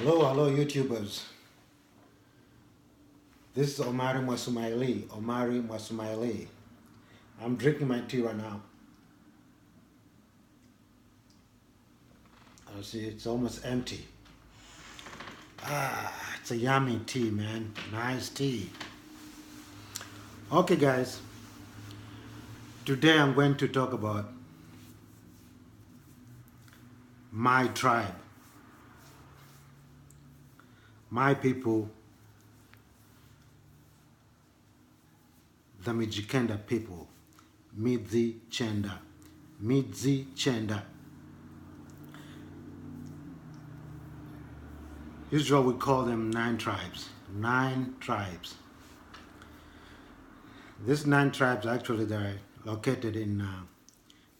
Hello YouTubers. This is Omari Mwasumaili. I'm drinking my tea right now. I see it's almost empty. It's a yummy tea, man. Nice tea. Okay guys, today I'm going to talk about my tribe, my people, the Midzichenda people. Midzichenda. Usually we call them 9 tribes. 9 tribes. These 9 tribes actually they're located in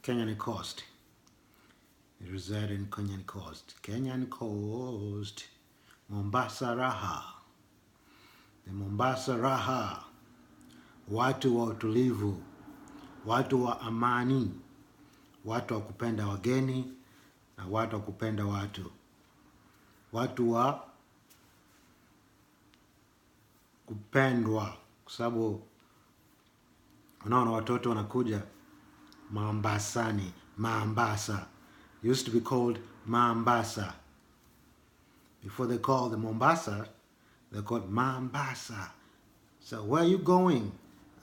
Kenyan coast. They reside in Kenyan coast. Kenyan coast. Mombasa Raha. The Mombasa Raha. Watu wa utulivu. Watu wa amani. Watu wa kupenda wageni na watu wa kupenda watu. Watu wa kupendwa, kwa sababu unaona watoto wanakuja Mombasani, Mombasa. Used to be called Mombasa. Before they called the Mombasa, they called Mombasa. So where are you going?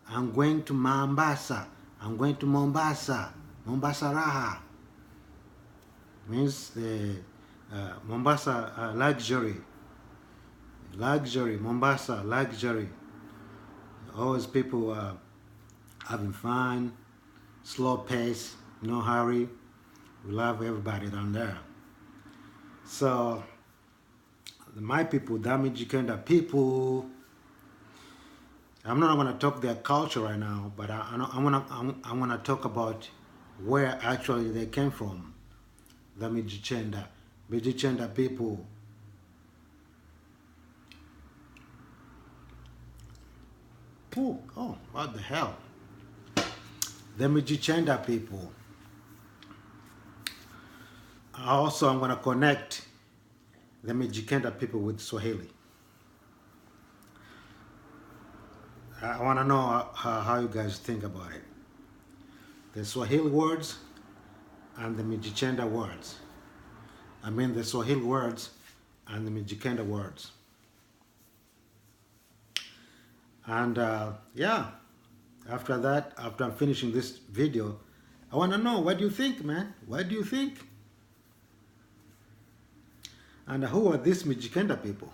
I'm going to Mombasa. I'm going to Mombasa. Mombasa Raha. Means the Mombasa luxury. Mombasa luxury. Always people having fun, slow pace, no hurry. We love everybody down there. So my people, the Midzichenda people, I'm not going to talk their culture right now, but I'm going to talk about where actually they came from. The Midzichenda people. Oh, what the hell? The Midzichenda people. Also, I'm going to connect the Midzichenda people with Swahili. I want to know how you guys think about it. The Swahili words and the Midzichenda words. I mean the Swahili words and the Midzichenda words. And yeah, after that, after I'm finishing this video, I want to know, what do you think, man? What do you think? And who are these Midzichenda people?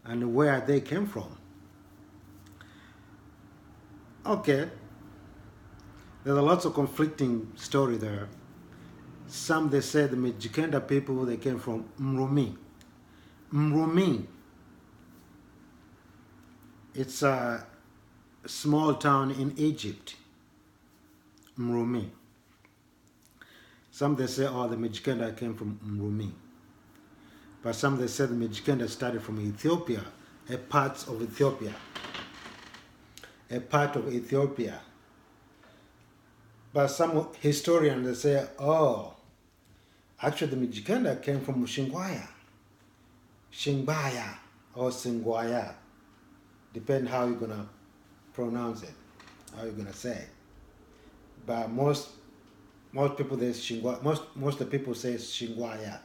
And where they came from? Okay, there's a lots of conflicting story there. Some they say the Midzichenda people, they came from Mrumi. Mrumi. It's a small town in Egypt. Mrumi. Some they say, oh, the Midzichenda came from Mrumi. But some they say the Midzichenda started from Ethiopia, a part of Ethiopia. A part of Ethiopia. But some historians they say, oh, actually the Midzichenda came from Shingwaya or Singwaya. Depend how you're gonna pronounce it, how you're gonna say it. But most people they Shingwaya, most of the people say Shingwaya.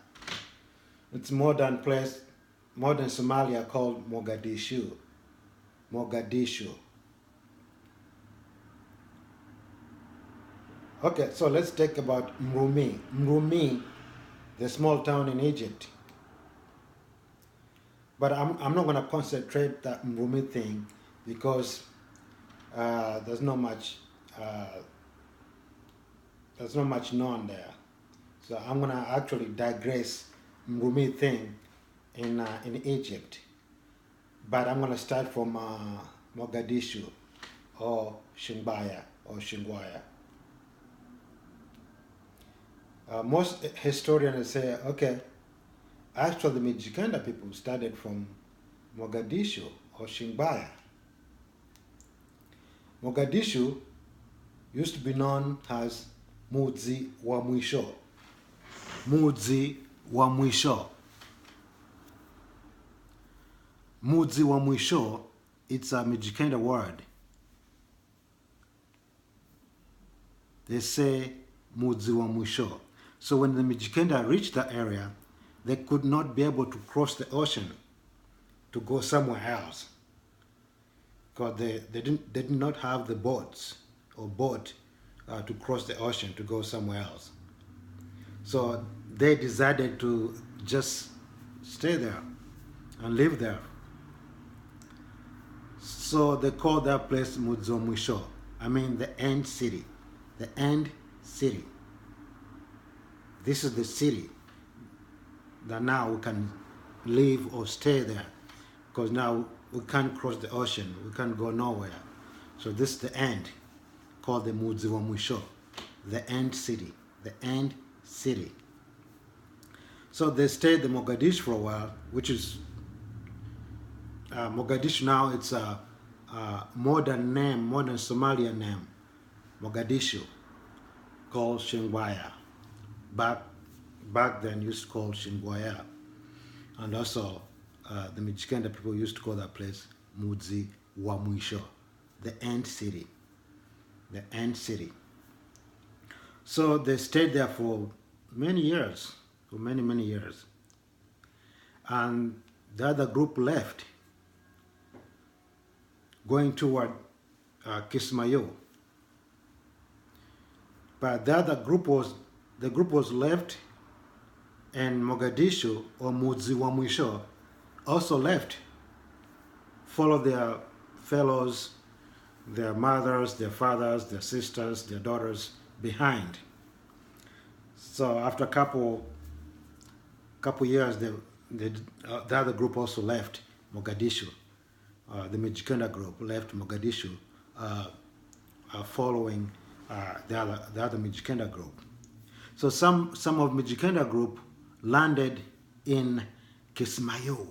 It's modern place, modern Somalia called Mogadishu. Okay, so let's talk about Mrumi. Mrumi, the small town in Egypt. But I'm not going to concentrate that Mrumi thing because there's not much known there. So I'm going to actually digress Mrumi thing in Egypt. But I'm going to start from Mogadishu or Shingwaya. Most historians say, okay, actually the Midzichenda people started from Mogadishu or Shingwaya. Mogadishu used to be known as Mudzi wa Mwisho. Mudzi wa Mwisho. Mudzi wa mwisho, it's a Midzichenda word. They say Mudzi wa mwisho. So when the Midzichenda reached that area, they could not be able to cross the ocean to go somewhere else, because they did not have the boats or boat to cross the ocean to go somewhere else. So they decided to just stay there and live there. So they called that place Mudzi wa mwisho. I mean the end city. The end city. This is the city that now we can live or stay there, because now we can't cross the ocean, we can't go nowhere. So this is the end, called the Mudzi wa mwisho, the end city, the end city. So they stayed in Mogadishu for a while, which is Mogadishu now. It's a modern name, modern Somalian name, Mogadishu, called Shingwaya. Back then used to call Shingwaya. And also the Midzichenda people used to call that place Mudzi wa mwisho, the end city, the end city. So they stayed there for many years, for many years. And the other group left, going toward Kismayo. But the other group was left, and Mogadishu, or Mudzi wa mwisho, also left, followed their fellows, their mothers, their fathers, their sisters, their daughters behind. So after a couple years, the other group also left Mogadishu. The Midzichenda group left Mogadishu, following the other Midzichenda group. So some of Midzichenda group landed in Kismayo.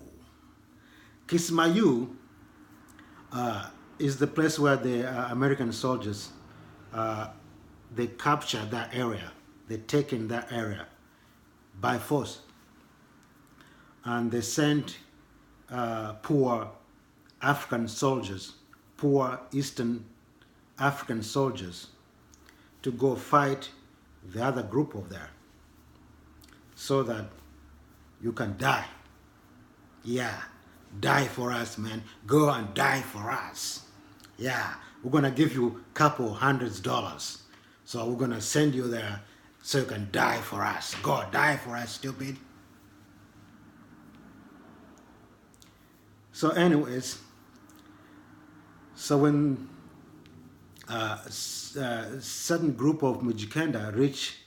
Kismayo is the place where the American soldiers they captured that area. They taken that area by force, and they sent poor African soldiers, poor Eastern African soldiers, to go fight the other group over there, so that you can die. Yeah, die for us, man. Go and die for us. Yeah, we're gonna give you a couple $100s. So we're gonna send you there so you can die for us. Go die for us, stupid. So anyways, so when certain group of Midzichenda reached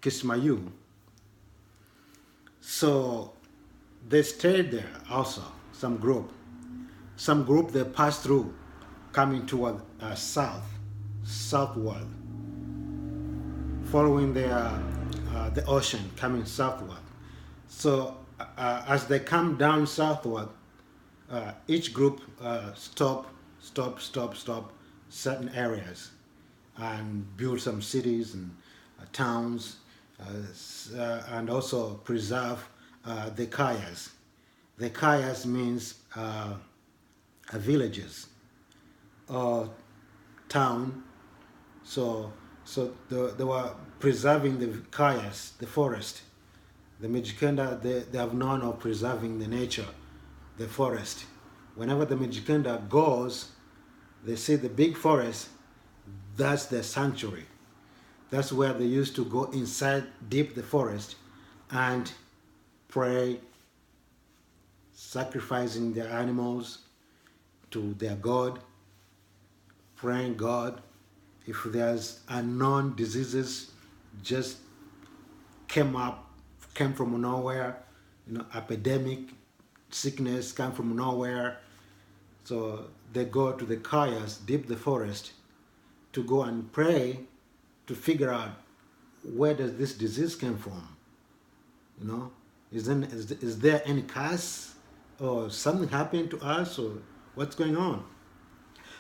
Kismayo, so they stayed there also. Some group they passed through, coming toward southward, following the ocean, coming southward. So as they come down southward, each group stop certain areas and build some cities and towns, and also preserve the kayas. The kayas means villages or town. So they were preserving the kayas, the forest. The Midzichenda, they have known of preserving the nature, the forest. Whenever the Midzichenda goes, they see the big forest, that's their sanctuary. That's where they used to go inside deep the forest and pray, sacrificing their animals to their God, praying God. If there's unknown diseases just came from nowhere, epidemic sickness come from nowhere. So they go to the kayas, deep the forest, to go and pray to figure out where does this disease come from. Is there any curse or something happened to us, or what's going on?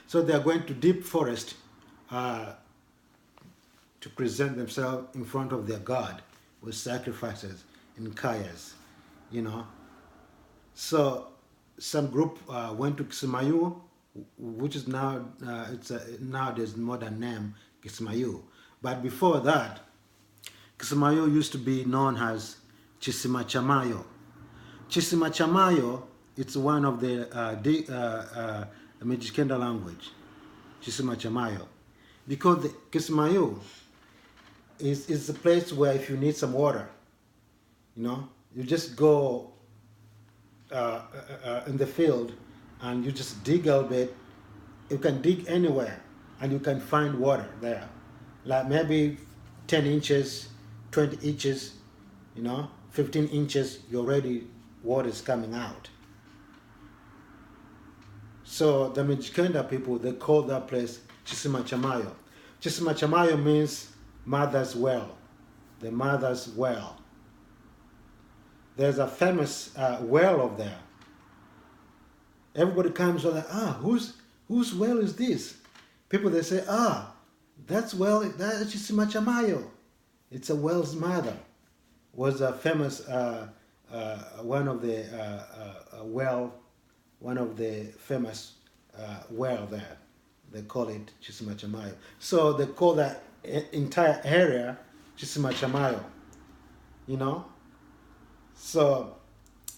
So they are going to deep forest to present themselves in front of their God with sacrifices in kayas, So some group went to Kismayu, which is now it's nowadays modern name Kismayu. But before that, Kismayu used to be known as Chisimachamayo. Chisimachamayo, it's one of the Midzichenda language, Chisimachamayo, because the Kismayu is a place where if you need some water, you just go in the field and you just dig a little bit. You can dig anywhere and you can find water there, like maybe 10 inches, 20 inches, 15 inches, you're already water is coming out. So the Midzichenda people, they call that place Chisimachamayo. Chisimachamayo means mother's well, the mother's well. There's a famous well over there. Everybody comes and like, whose well is this? People, they say, that's Chisimachamayo. It's a well's mother. Was a famous one of the famous well there. They call it Chisimachamayo. So they call that entire area Chisimachamayo. So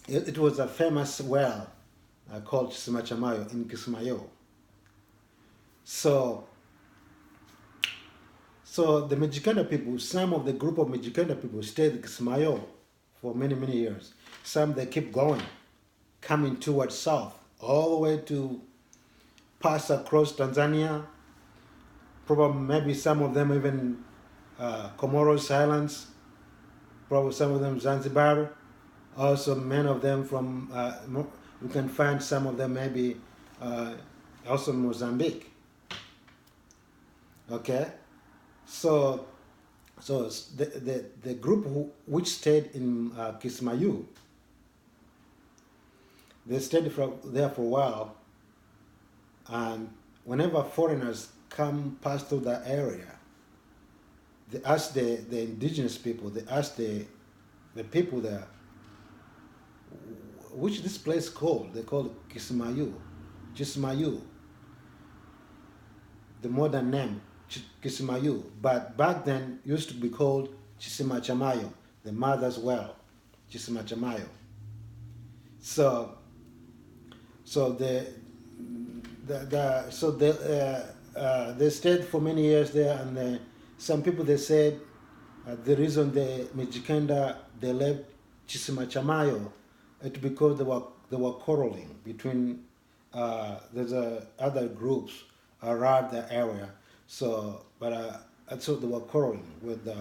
it was a famous well called Chisimachamayo in Kismayo. So the Midzichenda people, some of the group of Midzichenda people stayed in Kismayo for many, many years. Some they keep going, coming towards south, all the way to pass across Tanzania. Probably maybe some of them even Comoros Islands, probably some of them Zanzibar. Also many of them from, you can find some of them maybe also Mozambique. Okay? So the group which stayed in Kismayu, they stayed there for a while, and whenever foreigners pass through that area, they ask the indigenous people, they ask the people there, which this place called? They call it Kismayu, the modern name. Kismayu, but back then used to be called Chisimachamayo, the mother's well, Chisimachamayo. So they stayed for many years there, and some people they said the reason the Midzichenda they left Chisimachamayo it's because they were quarreling between there's other groups around the area. So they were quarreling with the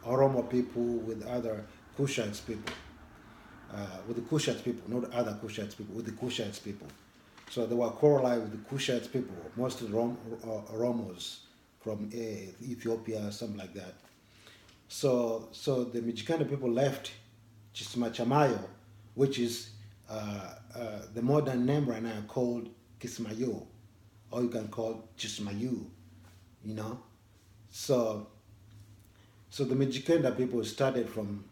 Oromo people, with other Kushites people, with the Kushites people, not other Kushites people, with the Kushites people. So they were quarreling with the Kushites people, mostly Oromos from Ethiopia, something like that. So the Midzichenda people left Chisimachamayo, which is the modern name right now called Kismayo, or you can call Chismayu. So the Midzichenda people started from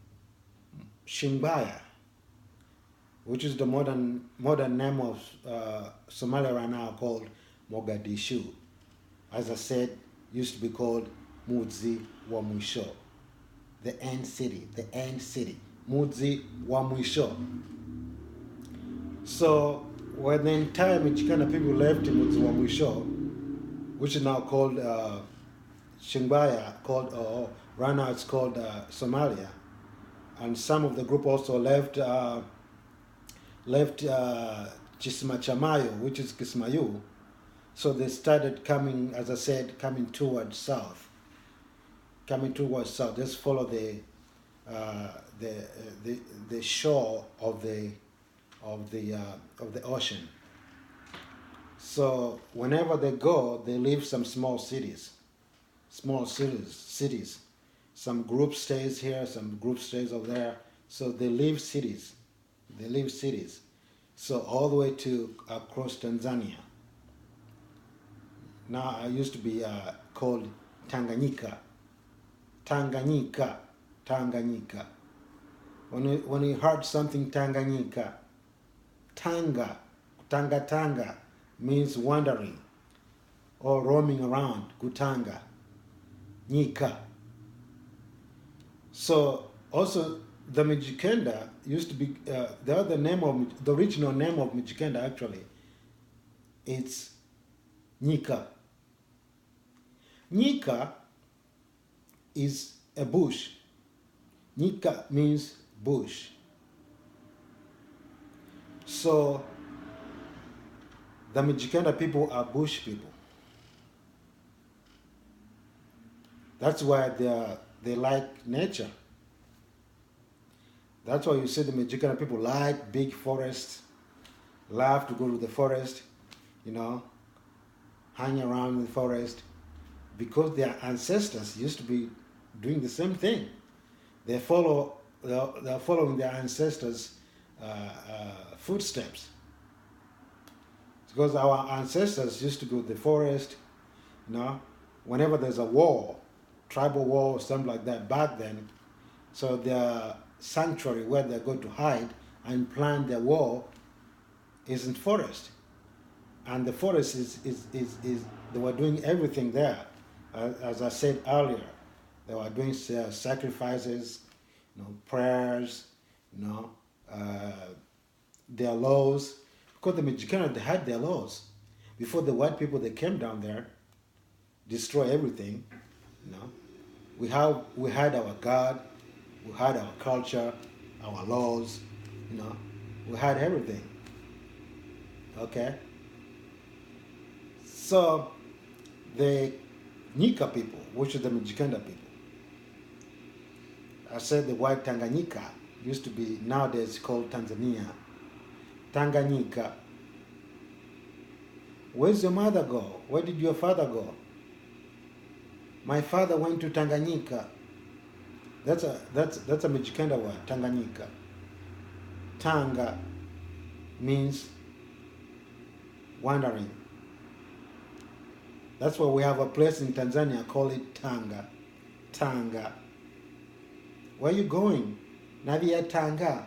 Shingbaya, which is the modern name of Somalia right now called Mogadishu. As I said, used to be called Mudzi wa Mwisho, the end city, Mudzi wa Mwisho. So when the entire Midzichenda people left Mudzi wa Mwisho, which is now called Shingbaya, right now it's called Somalia, and some of the group also left Chisimachamayo, which is Kismayu. So they started coming, as I said, coming towards south. Just follow the shore of the ocean. So whenever they go, they leave some small cities. Some group stays here, some group stays over there. So they leave cities. So all the way to across Tanzania. Now I used to be called Tanganyika. When you heard something Tanganyika, Tanga, Tanga means wandering or roaming around. Kutanga, Nyika. So also the Midzichenda used to be the original name of Midzichenda actually. It's Nyika. Nyika is a bush. Nyika means bush. So the Midzichenda people are bush people. That's why they like nature. That's why you see the Midzichenda people like big forests, love to go to the forest, hang around in the forest, because their ancestors used to be doing the same thing. They're following their ancestors' footsteps. Because our ancestors used to go to the forest, whenever there's a war, tribal war or something like that back then, so their sanctuary where they go to hide and plan their war is in forest. And the forest is they were doing everything there. As I said earlier, they were doing sacrifices, prayers, their laws. Because the Midzichenda, they had their laws. Before the white people, they came down there, destroy everything. We had our God, we had our culture, our laws, we had everything. Okay? So the Nyika people, which is the Midzichenda people, I said the white Tanganyika used to be nowadays called Tanzania. Tanganyika. Where's your mother go? Where did your father go? My father went to Tanganyika. That's a Midzichenda word, Tanganyika. Tanga means wandering. That's why we have a place in Tanzania, call it Tanga. Tanga. Where are you going? Navia Tanga.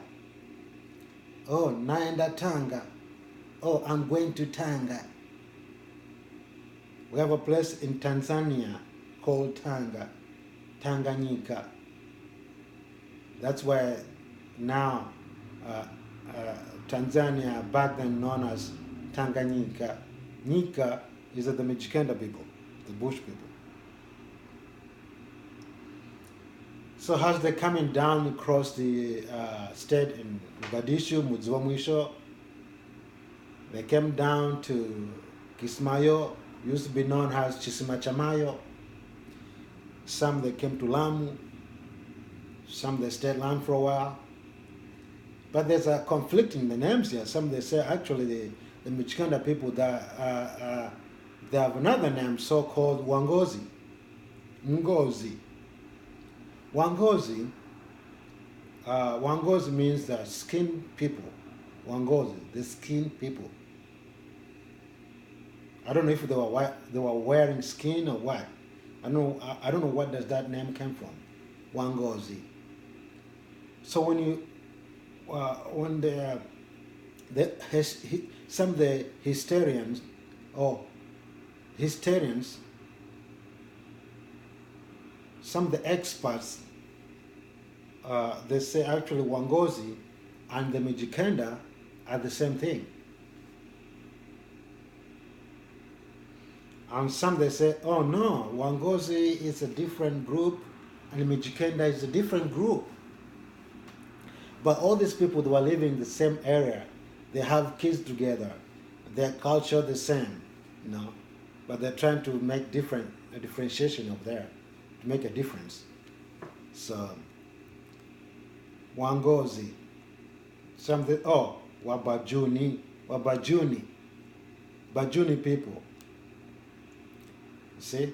Oh, naenda Tanga. Oh, I'm going to Tanga. We have a place in Tanzania called Tanga, Tanganyika. That's why now Tanzania, back then known as Tanganyika. Nyika is the Midzichenda people, the bush people. So as they're coming down across the state in Mogadishu, Mudziwa, they came down to Kismayo, used to be known as Chisimachamayo. Some they came to Lamu, some they stayed land for a while. But there's a conflict in the names here. Some they say actually the Midzichenda people that they have another name so-called Wangozi, Ngozi. Wangozi, Wangozi means the skin people. Wangozi, the skin people. I don't know if they were wearing skin or what. I don't know what does that name come from. Wangozi. So when some of the historians, some of the experts, they say actually Wangozi and the Midzichenda are the same thing. And some they say, oh no, Wangozi is a different group and Midzichenda is a different group. But all these people that were living in the same area, they have kids together, their culture the same, but they're trying to make a differentiation of there, to make a difference. So, Wangozi, something, Wabajuni, Bajuni people. See?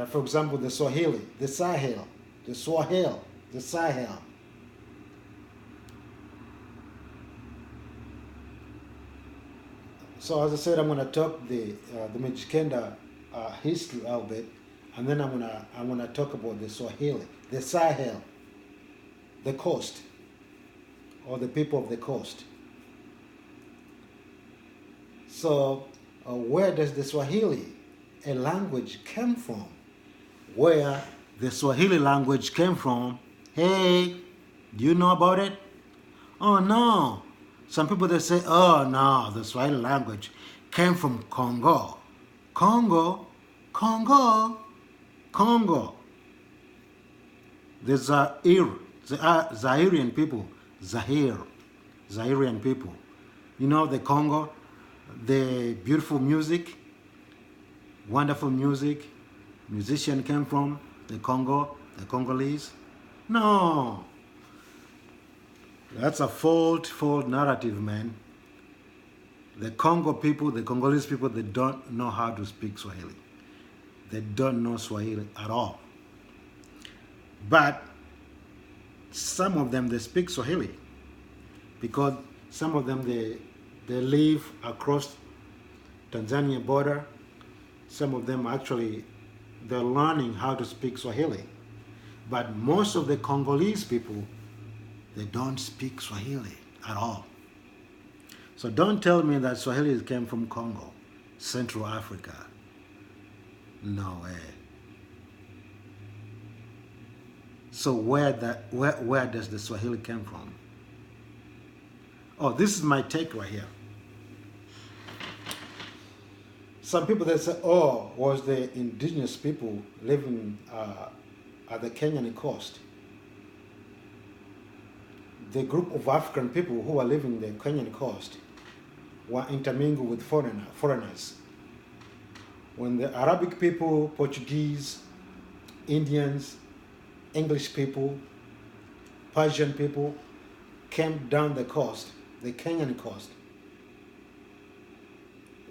For example, the Swahili, the Sahel. So as I said, I'm going to talk the Midzichenda history a little bit, and then I'm gonna talk about the Swahili, the Sahel, the coast, or the people of the coast. So, where does the Swahili, a language, came from? Where the Swahili language came from? Hey, do you know about it? Oh no. Some people they say, oh no, the Swahili language came from Congo. Congo? Congo? Congo. The Zairian people, Zairian people. You know the Congo, the beautiful music, wonderful music, musician came from the Congo, the Congolese. No, that's a fault narrative, man. The Congo people, the Congolese people, they don't know how to speak Swahili. They don't know Swahili at all. But some of them, they speak Swahili because some of them, they live across Tanzania border. Some of them actually, they're learning how to speak Swahili. But most of the Congolese people, they don't speak Swahili at all. So don't tell me that Swahili came from Congo, Central Africa. No way. So where does the Swahili come from? Oh, this is my take right here. Some people they say, oh, was the indigenous people living at the Kenyan coast. The group of African people who were living the Kenyan coast were intermingled with foreigners. When the Arabic people, Portuguese, Indians, English people, Persian people came down the coast, the Kenyan coast,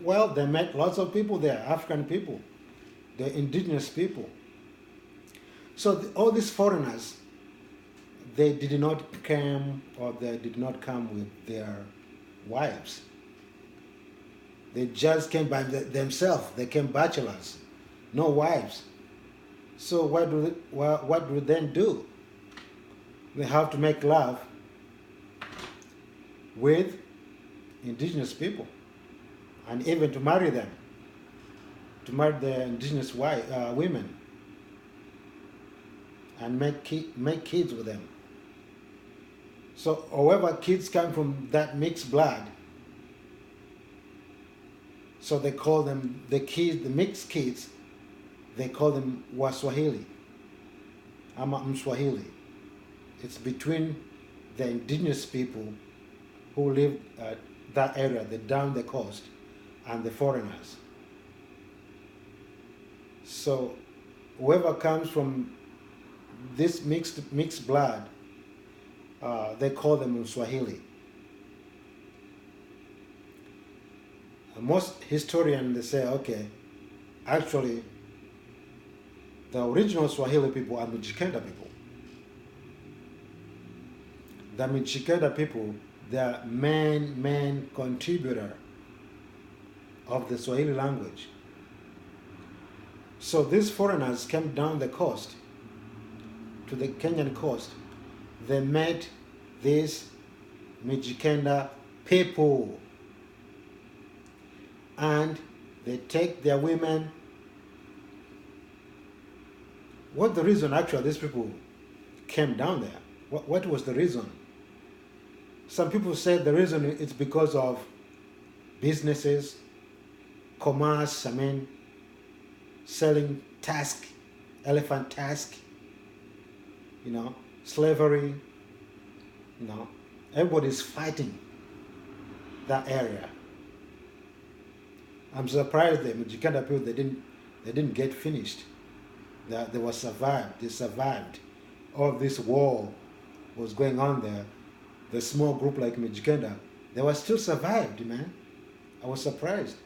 well, they met lots of people there, African people, the indigenous people. So all these foreigners, they did not come, or they did not come with their wives. They just came by themselves. They came bachelors, no wives. So what do they then do? They have to make love with indigenous people, and even to marry them, to marry the indigenous women, and make kids with them. So however kids come from that mixed blood, so they call them the mixed kids, they call them Waswahili. I'm Mswahili. It's between the indigenous people who live at that area, down the coast, and the foreigners. So whoever comes from this mixed blood, they call them Swahili. Most historians, they say, okay, actually, the original Swahili people are Midzichenda people. The Midzichenda people, they are main contributor of the Swahili language. So these foreigners came down the coast, to the Kenyan coast. They met these Midzichenda people, and they take their women. What the reason actually these people came down there? What was the reason? Some people said the reason is because of businesses, commerce, selling tusk, elephant tusk, slavery, everybody's fighting that area. I'm surprised the Midzichenda people, they didn't get finished. They were survived. They survived. All this war was going on there. The small group like Midzichenda, they were still survived, man. I was surprised.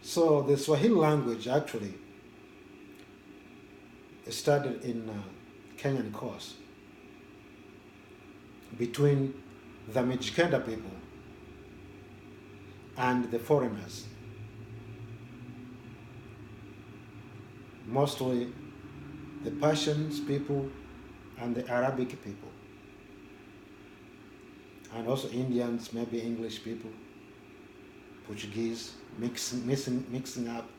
So the Swahili language actually started in Kenyan coast between the Midzichenda people and the foreigners, mostly the Persian people and the Arabic people. and also Indians, maybe English people, Portuguese, mixing up.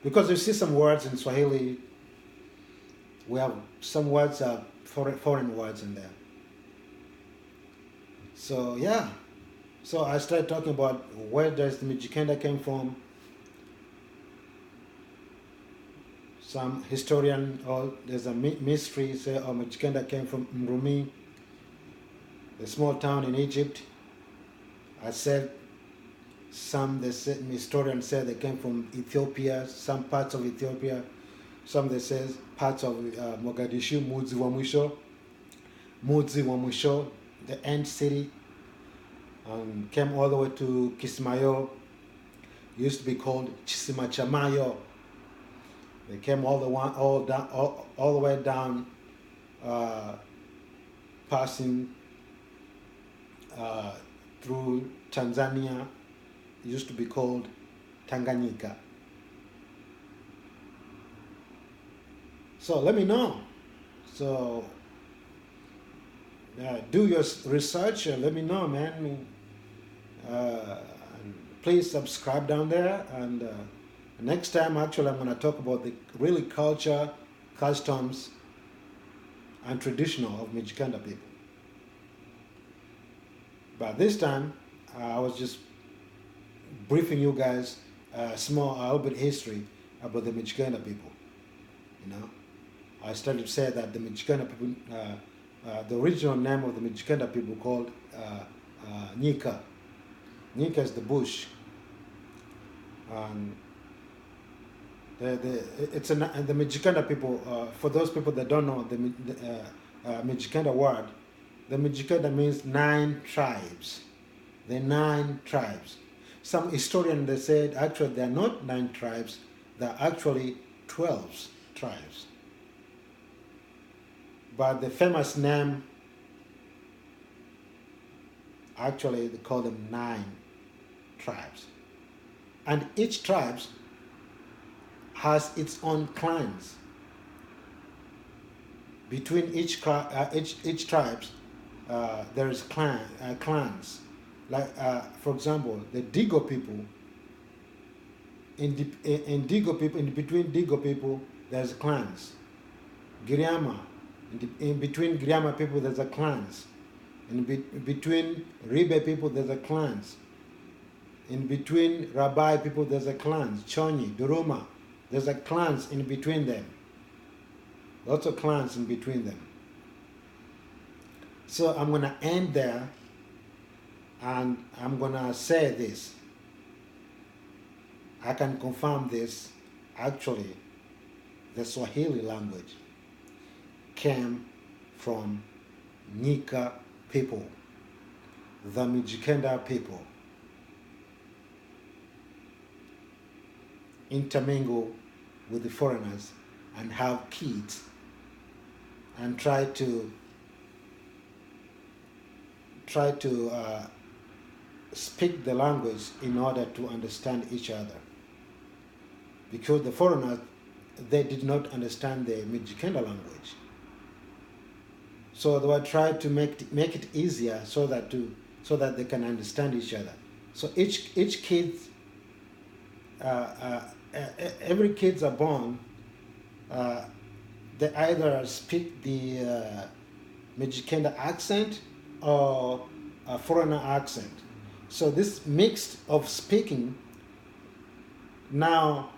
Because you see some words in Swahili, we have some words, foreign words in there. So yeah, so I started talking about where does the Midzichenda came from. Some historian, or there's a mystery, say, oh, Midzichenda came from Mrumi, the small town in Egypt. I said historians said they came from Ethiopia, some parts of Ethiopia. Some they say parts of Mogadishu, Mudzi wa Mwisho, the end city, came all the way to Kismayo, used to be called Chisimachamayo. They came all the way down, passing through Tanzania, used to be called Tanganyika. So let me know. So do your research and let me know, man. Please subscribe down there, and next time actually I'm going to talk about the really culture, customs and traditional of Midzichenda people. But this time I was just briefing you guys a little bit history about the Midzichenda people. You know, I started to say that the Midzichenda people, the original name of the Midzichenda people called Nyika. Nyika is the bush. The Midzichenda people, for those people that don't know the Midzichenda word, the Midzichenda means 9 tribes. The 9 tribes. Some historians, they said actually they are not 9 tribes, they are actually 12 tribes. But the famous name, actually they call them 9 tribes. And each tribe has its own clans. Between each tribes, there is clans. Like for example, the Digo people. In between Digo people, there's clans. Giriama, in between Giriama people, there's a clans. In between Ribe people, there's a clans. In between Rabai people, there's a clans. Chonyi, Duruma, there's a clans in between them. Lots of clans in between them. So I'm going to end there, and I'm going to say this. I can confirm this. Actually, the Swahili language came from Nyika people, the Midzichenda people, intermingle with the foreigners and have kids and try to speak the language in order to understand each other. Because the foreigners, they did not understand the Midzichenda language. So they were trying to make it easier so that they can understand each other. So each kid, every kids are born, they either speak the Midzichenda accent or a foreigner accent. So this mix of speaking, now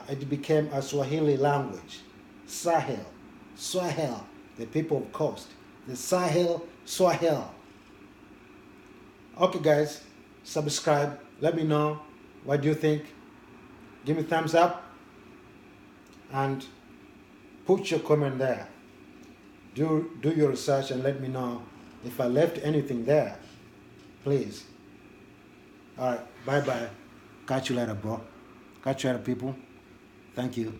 it became a Swahili language. Sahel, Swahel, the people of coast. The Sahel, Swahel. Okay guys, subscribe. Let me know what do you think. Give me thumbs up and put your comment there. Do your research and let me know if I left anything there, please. All right, bye-bye. Catch you later, bro. Catch you later, people. Thank you.